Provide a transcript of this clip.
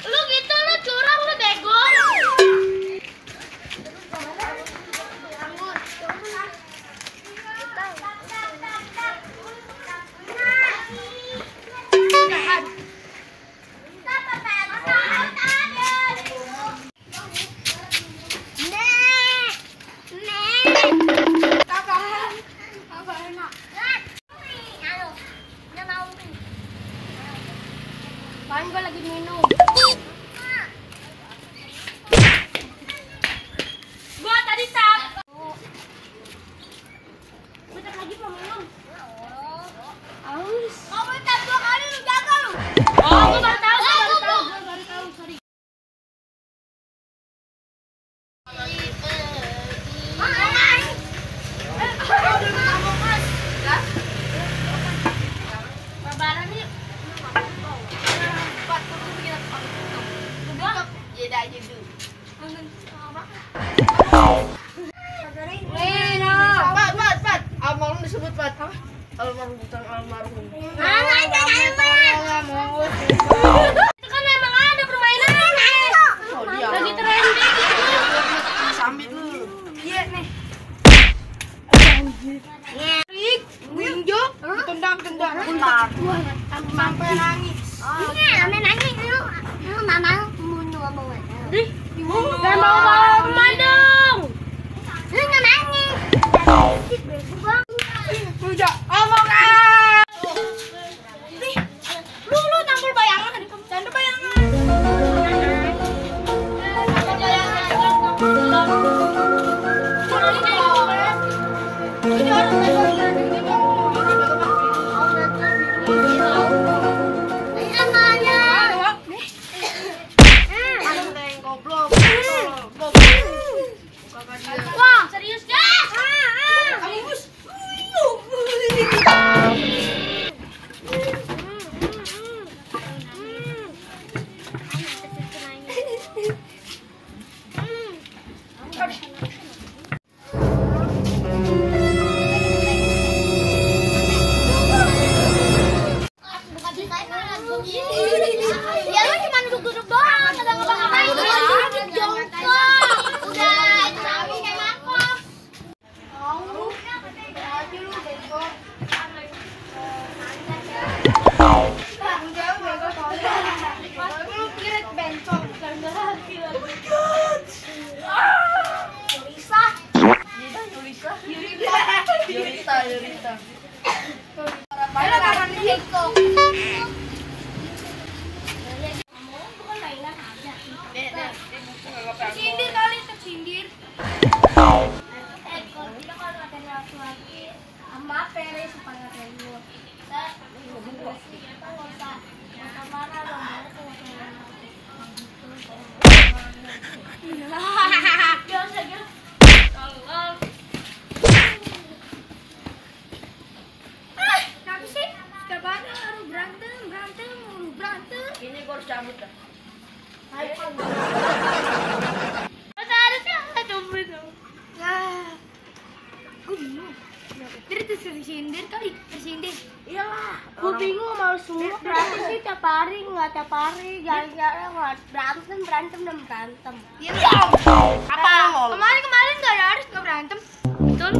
Lu gitu, lu curang, lu bego. Paling gue lagi minum. Gua tadi tap. Bentar lagi mau minum. Aus. Kamu tap 2 kali lu jaga lu. Oh, gua baru tahu, sorry. Almarhum disebut Pat. Almarhum bukan almarhum. Itu kan memang ada permainannya. Oh, dia. Lagi trending. Sambit lu. Iya nih. Rik, winjo, tendang-tendang. Sampai nangis. Ini nangis lu. Lu mama bunuh apa gue? Jangan bawa pemain dong. Lu nggak nangis. Udah, omong ah. Lu tampil bayangan. Jangan bayangan. Wah, serius guys? Ya lu cuma duduk-duduk doang, kagak ngapa-ngapain. Jongkok. Udah, itu lagi kayak mangkok. Yurita. Tersindir kali, tersindir. Kalau kita kalau ngatain laki-laki sama Peres supaya ngatain gue. Kita nggak usah marah dong, marah tuh biasa gitu. Kenapa sih? Setiap hari harus berantem. Ini gue harus cabut dah. Masa harusnya nggak coba dong. Gue bingung. Dari tersindir kali, tersindir. Iyalah. Gue bingung mau semua berarti sih tiap hari nggak tiap hari jalan-jalan berantem. Iya. Apa? Kemarin nggak ada Aris nggak berantem. Betul.